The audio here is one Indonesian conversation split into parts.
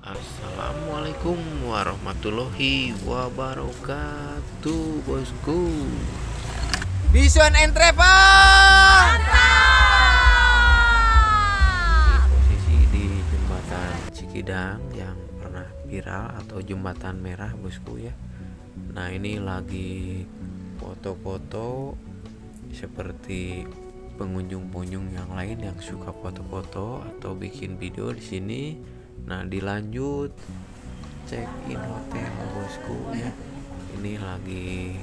Assalamualaikum warahmatullahi wabarakatuh, bosku. Vision and Travel. Posisi di jembatan Cikidang yang pernah viral atau jembatan merah, bosku ya. Nah, ini lagi foto-foto seperti pengunjung-pengunjung yang lain yang suka foto-foto atau bikin video di sini. Nah, dilanjut check in hotel, bosku ya. Ini lagi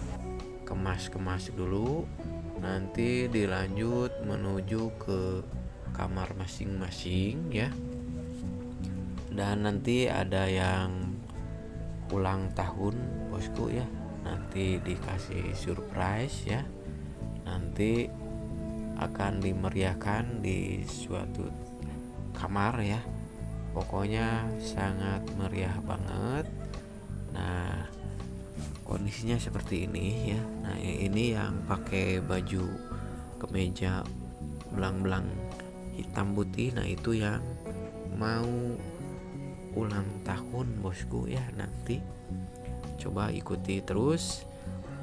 kemas-kemas dulu, nanti dilanjut menuju ke kamar masing-masing ya. Dan nanti ada yang ulang tahun, bosku ya, nanti dikasih surprise ya. Nanti akan dimeriahkan di suatu kamar ya. Pokoknya sangat meriah banget. Nah, kondisinya seperti ini ya. Nah, ini yang pakai baju kemeja belang-belang hitam putih. Nah, itu yang mau ulang tahun, bosku ya. Nanti coba ikuti terus.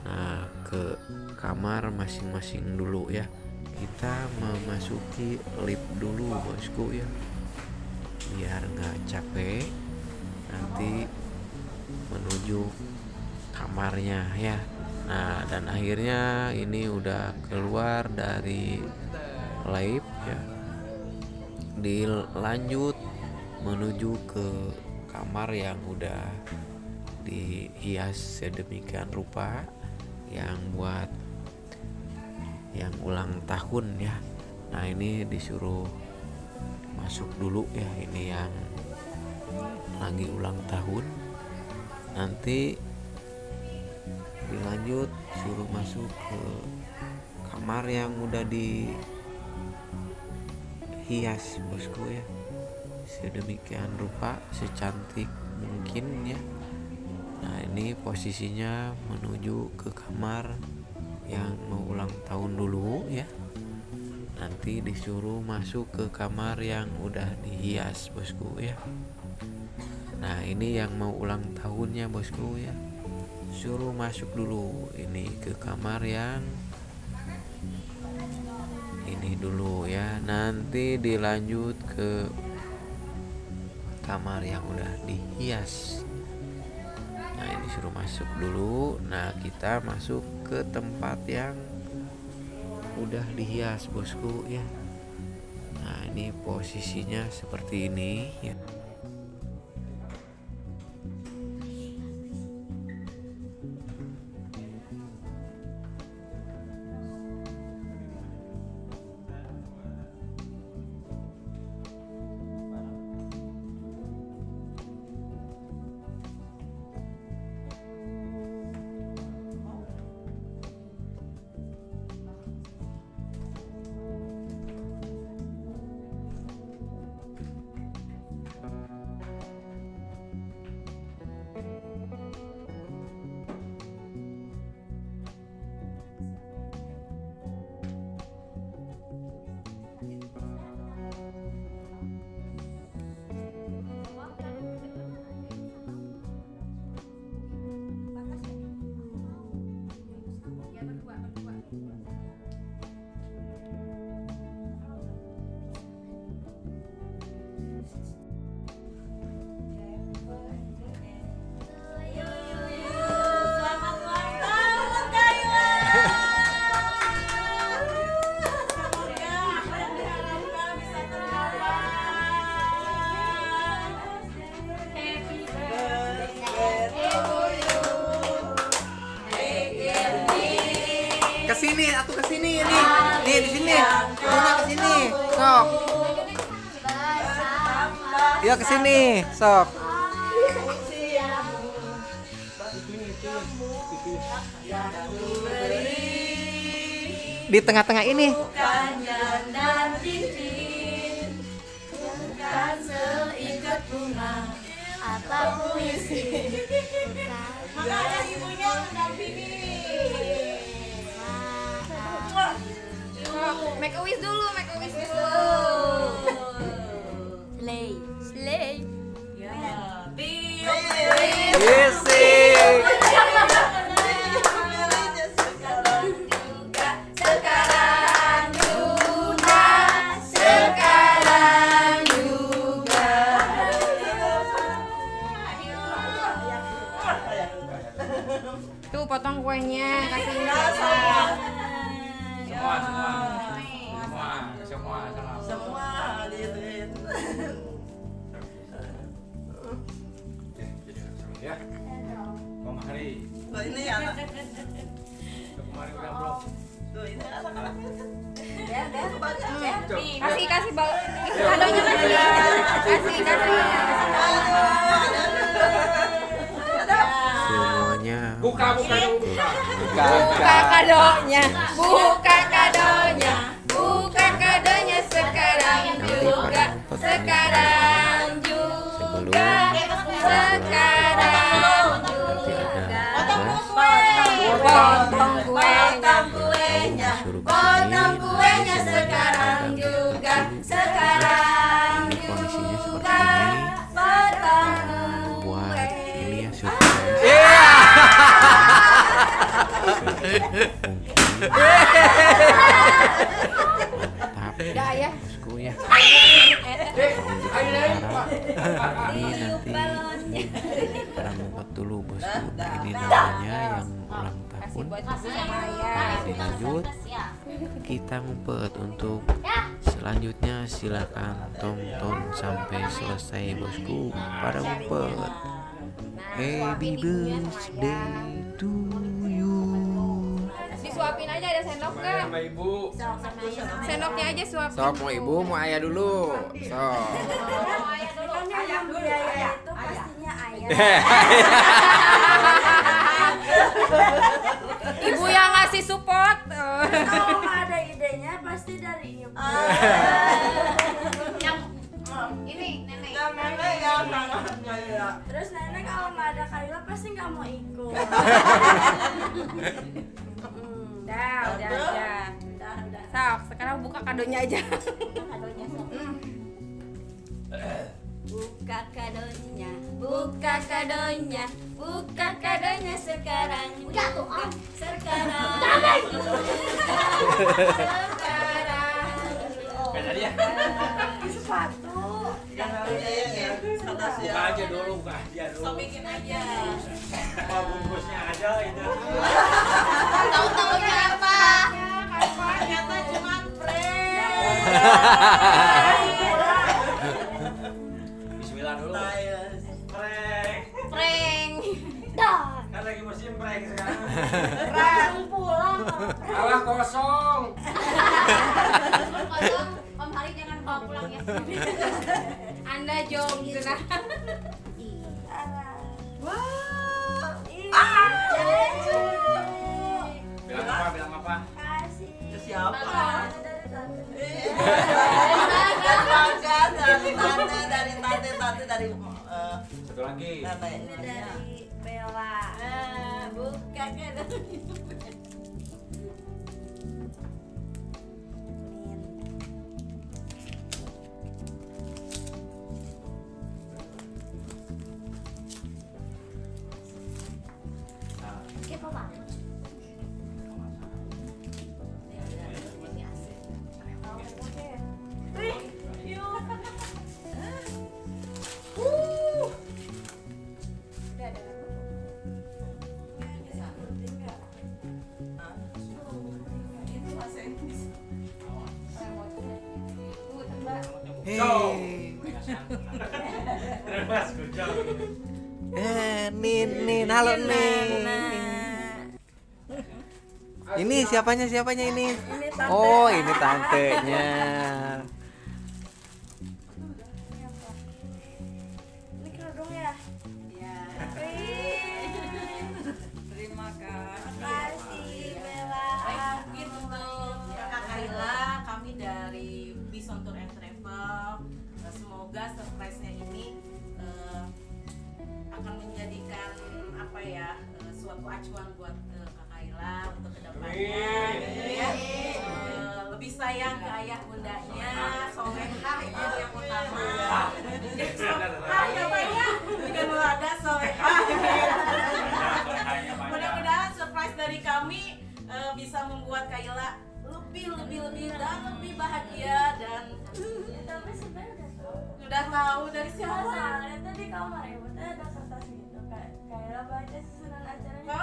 Nah, ke kamar masing-masing dulu ya. Kita memasuki lift dulu, bosku ya, biar nggak capek nanti menuju kamarnya ya. Nah, dan akhirnya ini udah keluar dari lift ya, dilanjut menuju ke kamar yang udah dihias sedemikian rupa yang buat yang ulang tahun ya. Nah, ini disuruh masuk dulu ya, ini yang lagi ulang tahun. Nanti dilanjut suruh masuk ke kamar yang udah dihias, bosku ya, sedemikian rupa, secantik mungkin ya. Nah, ini posisinya menuju ke kamar yang mau ulang tahun dulu ya. Nanti disuruh masuk ke kamar yang udah dihias, bosku ya. Nah, ini yang mau ulang tahunnya, bosku ya, suruh masuk dulu ini ke kamar yang ini dulu ya. Nanti dilanjut ke kamar yang udah dihias. Nah, ini suruh masuk dulu. Nah, kita masuk ke tempat yang udah dihias, bosku ya. Nah, ini posisinya seperti ini ya. Kesini, aku kesini ini. Nih di sini. Luna kesini. Sok. Yuk kesini, sok. Di tengah-tengah ini. Apa puisi? Makanya ibunya mendampingi. Make a wish dulu, make a wish dulu. Slay, slay. Ya. Tuh potong kuenya, kasih Semua hadirin. Ya. Kemari. Tuh ini anak. Kemari udah belum? Tuh ini anak-anaknya. kasih kadonya kasih. Semuanya Buka dulu. Buka kadonya, buka kadonya, buka kadonya sekarang juga, sekarang juga, sekarang juga. Potong kuenya, potong kuenya sekarang juga, sekarang juga. Potong buat ini ya surprise. Mantap ya. bosku ya. Ini nanti pada ngumpet dulu bosku. Nah, ini namanya yang ulang tahun. Dilanjut kita ngumpet untuk selanjutnya. Silakan tonton sampai selesai bosku. Pada ngumpet. Happy birthday to you. Disuapin aja, ada sendok nggak? Sama ibu. Sendoknya aja suapin. Sok mau ibu mau ayah dulu. Sok. Yang biaya itu pastinya ayah. Ibu yang ngasih support. Kalau nggak ada idenya pasti dari ibu. Yang ini nenek. Terus nenek kalau nggak ada Kaila pasti nggak mau ikut. Udah. Sok, sekarang buka kadonya aja. Buka kadonya. Buka kadonya, buka kadonya sekarang. Udah tuh, sekarang. Sekarang. Kayak tadi ya. Sepatu. Buka aja dulu, buka aja dulu. Bikin aja. Apa bungkusnya ada itu? Tahu-taunya apa? Ternyata cuma prank. Bismillah dulu. Prank. Prank. Kan lagi musim prank sekarang. Prank pulang. Alah kosong. Kosong, Om Hari jangan bawa pulang ya. Anda jom genah. Wah. Bilang apa? Bilang apa? Kasih. Siapa? Dari tante. Dari tante dari Satu lagi. Ini dari Bella. Buka kadonya. Kepo banget. Hey. Terus gojol. Nin, halo Nin. Ini siapanya ini? Oh, ini tantenya. Ini kerudung ya? Iya. Terima kasih Bella. Gitu Kakak Kaila, kami dari Bison Tour and Travel. Semoga surprise-nya ini akan menjadikan apa ya suatu acuan buat Kak Kaila untuk kedepannya, gitu ya. Lebih sayang ke ayah bundanya, solehah itu yang utama. Solehah ya Pak ya, dengan ada solehah. tahu dari siapa? Soalnya tuh di kamar ibu tuh ada kertas gitu kayak baca susunan acaranya.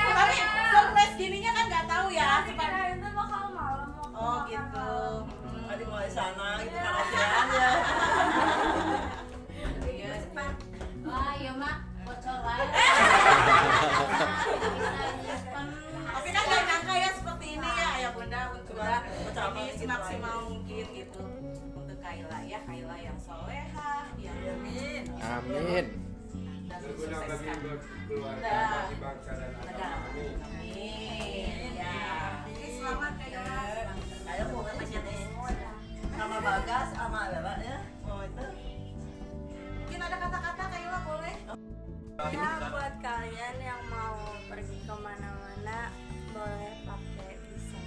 Tapi surprise gininya kan nggak tahu ya. Kirain tuh bakal malam mau ke Oh makan gitu. malam. Tadi mau di sana gitu kan aja. Iya, cepat. Wah, iya mak, bocor aja. Tapi kan gak nyangka ya seperti ini ya ayah bunda udah ini semaksimal mungkin gitu untuk Kaila ya, Kaila yang solehah yang Amin. Amin. dan Berguna bagi mensukseskan. keluarga, bagi bangsa dan agama. Amin. Amin. Ya. Oke, selamat Kaila. Ayo mau ke masjid nih. Sama Bagas sama Bella ya. Oh itu. Mungkin ada kata-kata Kaila boleh? Ya buat kalian yang mau pergi kemana-mana boleh pakai visa.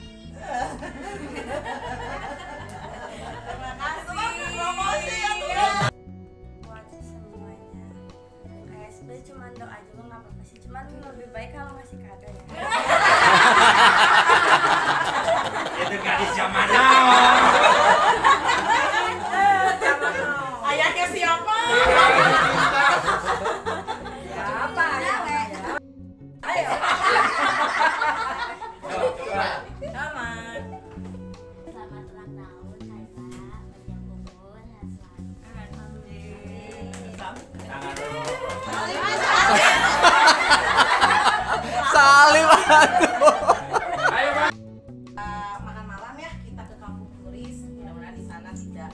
Terima kasih. Promosi ya tuh. Buat semuanya. KSB cuma doa juga nggak apa-apa sih. Cuman lebih baik kalau ngasih kado ya. Itu gadis zaman now. Ayahnya siapa? Apa ya? Ayo. Coba. Selamat. Selamat ulang tahun Kaila, panjang umur, sehat selalu. Tangan dulu. Salim aku. Ayo, Bang. Makan malam ya kita ke Kampung Turis. Mudah-mudahan di sana tidak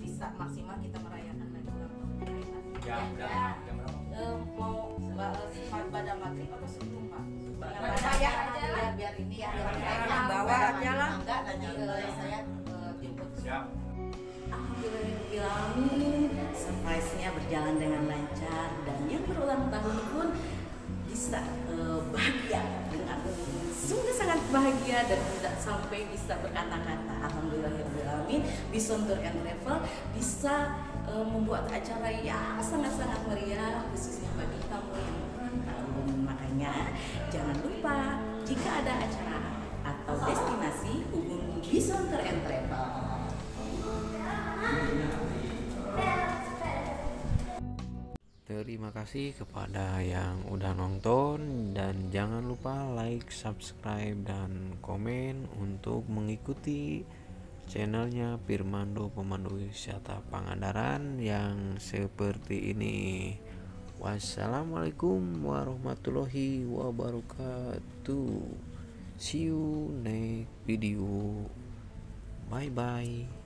bisa maksimal kita merayakan lagi ulang tahun Kaila. Jam berapa? Mau pada maghrib atau sebelum Pak? Pada Ya biar ini ya. Bawa aja lah. Enggak nanti saya jemput. Siap. Alhamdulillahirobbilalamin, surprise-nya berjalan dengan lancar dan yang berulang tahun pun bisa bahagia dengan sungguh sangat bahagia dan tidak sampai bisa berkata-kata. Alhamdulillahirobbilalamin, Bison Tour and Travel bisa membuat acara yang sangat-sangat meriah khususnya bagi kamu yang ulang tahun. Makanya jangan lupa jika ada acara atau destinasi hubungi Bison Tour and Travel. Terima kasih kepada yang udah nonton dan jangan lupa like, subscribe dan komen untuk mengikuti channelnya Firmando Pemandu Wisata Pangandaran yang seperti ini. Wassalamualaikum warahmatullahi wabarakatuh. See you next video. Bye bye.